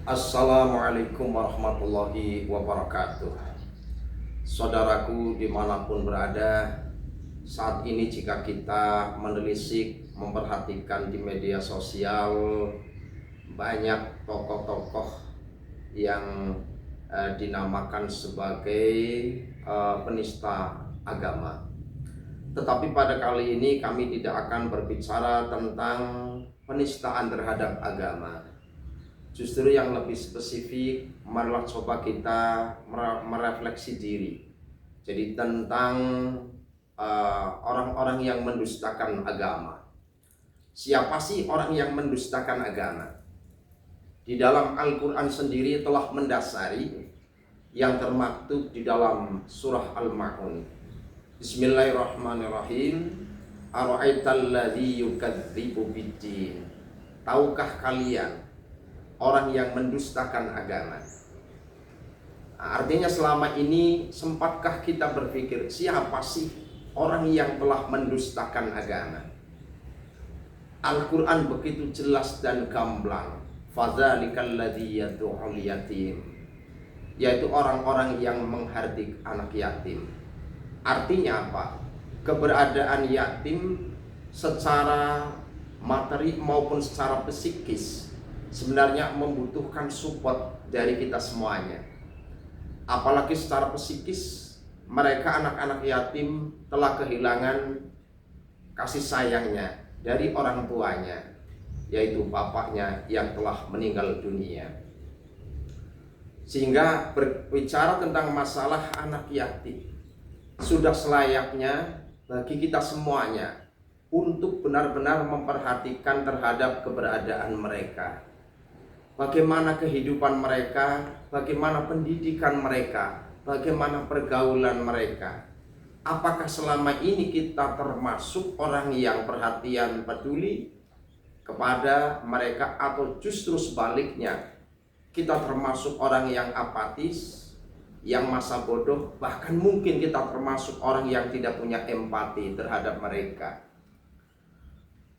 Assalamualaikum warahmatullahi wabarakatuh. Saudaraku dimanapun berada, saat ini jika kita menelisik, memperhatikan di media sosial, banyak tokoh-tokoh yang dinamakan sebagai penista agama. Tetapi pada kali ini kami tidak akan berbicara tentang penistaan terhadap agama. Justru yang lebih spesifik, marilah coba kita merefleksi diri. Jadi tentang orang-orang yang mendustakan agama. Siapa sih orang yang mendustakan agama? Di dalam Al-Quran sendiri telah mendasari yang termaktub di dalam surah Al-Ma'un. Bismillahirrahmanirrahim. Ara'aital ladzi yukadzibu biddin. Tahukah kalian orang yang mendustakan agama? Artinya selama ini sempatkah kita berpikir siapa sih orang yang telah mendustakan agama? Al-Quran begitu jelas dan gamblang. Fadzalikal ladzi yad'ul yatim, yaitu orang-orang yang menghardik anak yatim. Artinya apa? Keberadaan yatim secara materi maupun secara psikis sebenarnya membutuhkan support dari kita semuanya. Apalagi secara psikis, mereka anak-anak yatim telah kehilangan kasih sayangnya dari orang tuanya, yaitu bapaknya yang telah meninggal dunia. Sehingga berbicara tentang masalah anak yatim sudah selayaknya bagi kita semuanya untuk benar-benar memperhatikan terhadap keberadaan mereka. Bagaimana kehidupan mereka, bagaimana pendidikan mereka, bagaimana pergaulan mereka. Apakah selama ini kita termasuk orang yang perhatian peduli kepada mereka, atau justru sebaliknya kita termasuk orang yang apatis, yang masa bodoh, bahkan mungkin kita termasuk orang yang tidak punya empati terhadap mereka.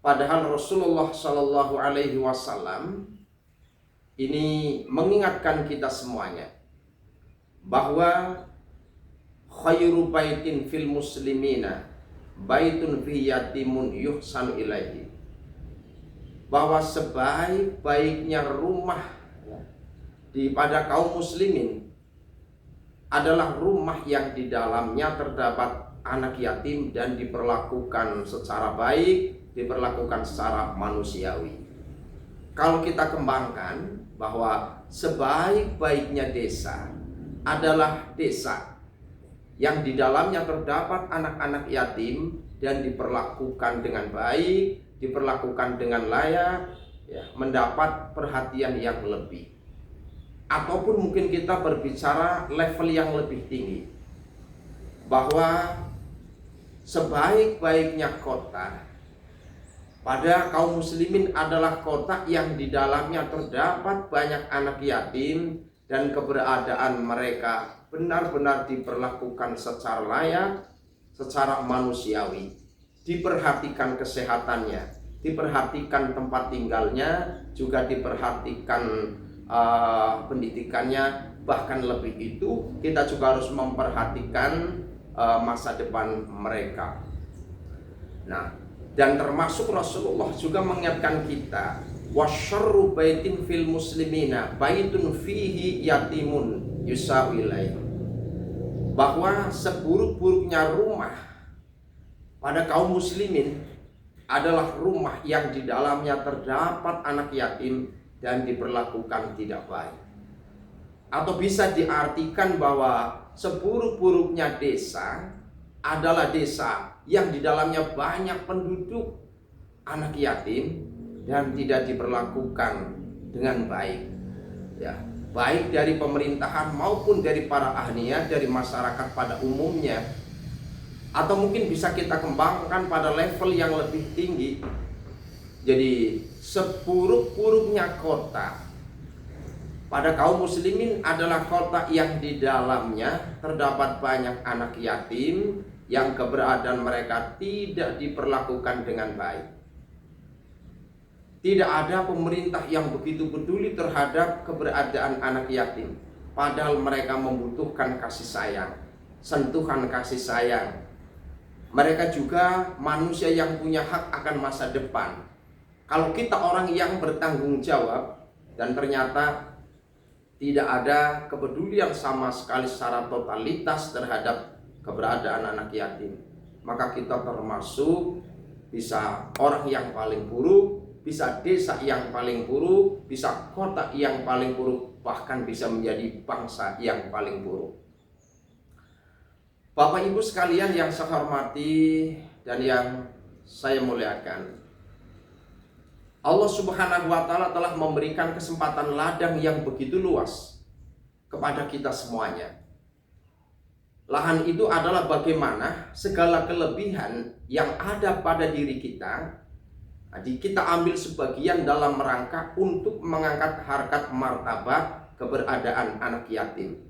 Padahal Rasulullah Shallallahu Alaihi Wasallam ini mengingatkan kita semuanya bahwa khairu baitin fil muslimina baitun fi yatimun yuhsanu ilaihi, bahwa sebaik-baiknya rumah pada kaum muslimin adalah rumah yang di dalamnya terdapat anak yatim dan diperlakukan secara baik, diperlakukan secara manusiawi. Kalau kita kembangkan bahwa sebaik-baiknya desa adalah desa yang di dalamnya terdapat anak-anak yatim dan diperlakukan dengan baik, diperlakukan dengan layak, mendapat perhatian yang lebih. Ataupun mungkin kita berbicara level yang lebih tinggi, bahwa sebaik-baiknya kota pada kaum muslimin adalah kota yang di dalamnya terdapat banyak anak yatim dan keberadaan mereka benar-benar diperlakukan secara layak, secara manusiawi, diperhatikan kesehatannya, diperhatikan tempat tinggalnya, juga diperhatikan pendidikannya. Bahkan lebih itu, kita juga harus memperhatikan masa depan mereka. Nah, dan termasuk Rasulullah juga mengingatkan kita, wasyarru baitin fil muslimina baitun fihi yatimun yusawilai, bahwa seburuk-buruknya rumah pada kaum muslimin adalah rumah yang di dalamnya terdapat anak yatim dan diperlakukan tidak baik. Atau bisa diartikan bahwa seburuk-buruknya desa adalah desa yang di dalamnya banyak penduduk anak yatim dan tidak diperlakukan dengan baik, baik dari pemerintahan maupun dari para ahliya, dari masyarakat pada umumnya. Atau mungkin bisa kita kembangkan pada level yang lebih tinggi. Jadi seburuk-buruknya kota pada kaum muslimin adalah kota yang di dalamnya terdapat banyak anak yatim yang keberadaan mereka tidak diperlakukan dengan baik. Tidak ada pemerintah yang begitu peduli terhadap keberadaan anak yatim. Padahal mereka membutuhkan kasih sayang, sentuhan kasih sayang. Mereka juga manusia yang punya hak akan masa depan. Kalau kita orang yang bertanggung jawab dan ternyata tidak ada kepedulian sama sekali secara totalitas terhadap keberadaan anak yatim, maka kita termasuk bisa orang yang paling buruk, bisa desa yang paling buruk, bisa kota yang paling buruk, bahkan bisa menjadi bangsa yang paling buruk. Bapak Ibu sekalian yang saya hormati dan yang saya muliakan, Allah Subhanahu wa Ta'ala telah memberikan kesempatan ladang yang begitu luas kepada kita semuanya. Lahan itu adalah bagaimana segala kelebihan yang ada pada diri kita, kita ambil sebagian dalam rangka untuk mengangkat harkat martabat keberadaan anak yatim.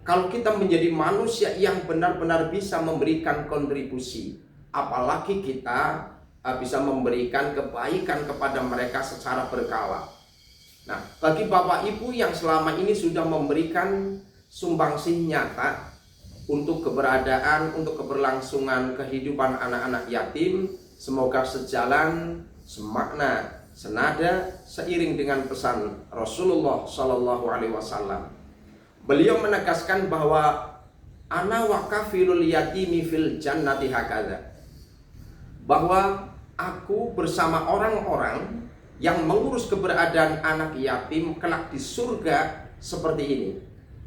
Kalau kita menjadi manusia yang benar-benar bisa memberikan kontribusi, apalagi kita bisa memberikan kebaikan kepada mereka secara berkala. Nah, bagi Bapak Ibu yang selama ini sudah memberikan sumbangsih nyata untuk keberadaan, untuk keberlangsungan kehidupan anak-anak yatim, semoga sejalan, semakna, senada, seiring dengan pesan Rasulullah Shallallahu Alaihi Wasallam. Beliau menegaskan bahwa ana wa kafilul yatimi fil jannati hakadha, bahwa aku bersama orang-orang yang mengurus keberadaan anak yatim kelak di surga seperti ini.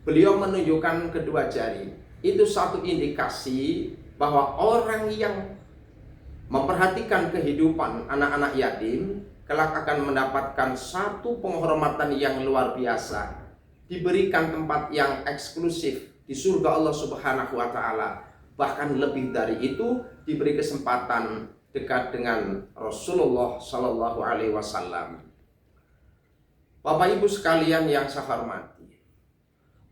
Beliau menunjukkan kedua jari. Itu satu indikasi bahwa orang yang memperhatikan kehidupan anak-anak yatim kelak akan mendapatkan satu penghormatan yang luar biasa, diberikan tempat yang eksklusif di surga Allah Subhanahu wa Ta'ala. Bahkan lebih dari itu, diberi kesempatan dekat dengan Rasulullah Shallallahu Alaihi Wasallam. Bapak Ibu sekalian yang saya hormati,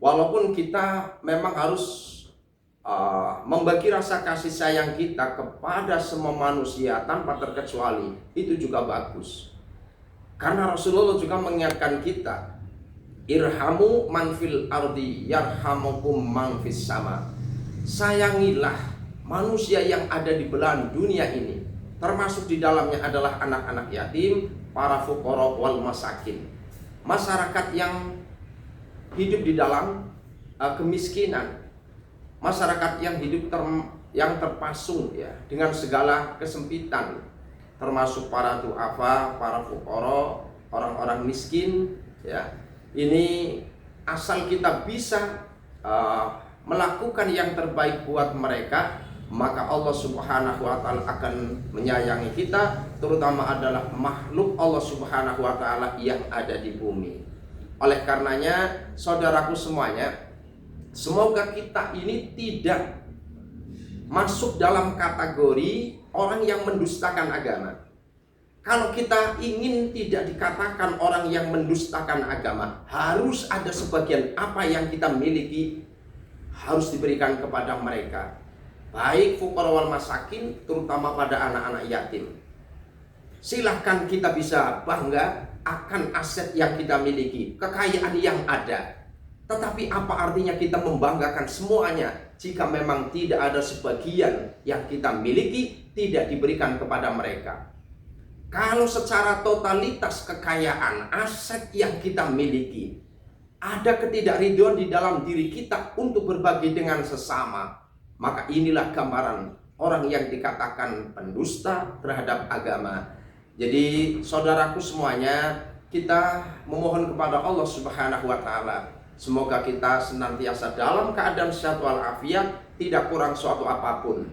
walaupun kita memang harus membagi rasa kasih sayang kita kepada semua manusia tanpa terkecuali, itu juga bagus. Karena Rasulullah juga mengingatkan kita, irhamu man fil ardi yarhamukum man fis sama. Sayangilah manusia yang ada di belahan dunia ini, termasuk di dalamnya adalah anak-anak yatim, para fuqara wal masakin, masyarakat yang hidup di dalam kemiskinan, masyarakat yang hidup yang terpasung ya dengan segala kesempitan, termasuk para du'afa, para fuqara, orang-orang miskin ya. Ini asal kita bisa melakukan yang terbaik buat mereka, maka Allah Subhanahu wa Ta'ala akan menyayangi kita, terutama adalah makhluk Allah Subhanahu wa Ta'ala yang ada di bumi. Oleh karenanya, saudaraku semuanya, semoga kita ini tidak masuk dalam kategori orang yang mendustakan agama. Kalau kita ingin tidak dikatakan orang yang mendustakan agama, harus ada sebagian apa yang kita miliki harus diberikan kepada mereka, baik fuqara wal masakin, terutama pada anak-anak yatim. Silahkan kita bisa bangga akan aset yang kita miliki, kekayaan yang ada. Tetapi apa artinya kita membanggakan semuanya jika memang tidak ada sebagian yang kita miliki tidak diberikan kepada mereka? Kalau secara totalitas kekayaan, aset yang kita miliki, ada ketidakridhoan di dalam diri kita untuk berbagi dengan sesama, maka inilah gambaran orang yang dikatakan pendusta terhadap agama. Jadi saudaraku semuanya, kita memohon kepada Allah Subhanahu wa Ta'ala, semoga kita senantiasa dalam keadaan sehat walafiat, tidak kurang suatu apapun.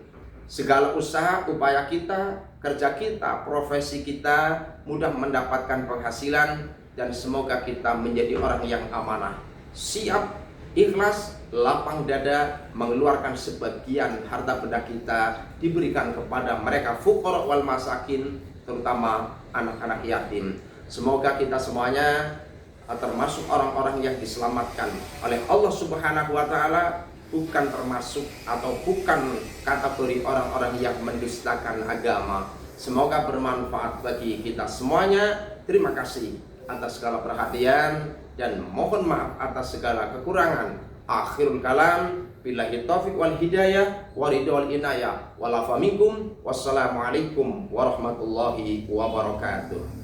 Segala usaha, upaya kita, kerja kita, profesi kita mudah mendapatkan penghasilan, dan semoga kita menjadi orang yang amanah, siap, ikhlas, lapang dada mengeluarkan sebagian harta benda kita, diberikan kepada mereka fuqara wal masakin, terutama anak-anak yatim. Semoga kita semuanya termasuk orang-orang yang diselamatkan oleh Allah Subhanahu wa Ta'ala, bukan termasuk atau bukan kategori orang-orang yang mendustakan agama. Semoga bermanfaat bagi kita semuanya. Terima kasih atas segala perhatian dan mohon maaf atas segala kekurangan. Akhirul kalam, billahi taufiq wal hidayah, waridul wal inayah, walafa minkum. Wassalamualaikum warahmatullahi wabarakatuh.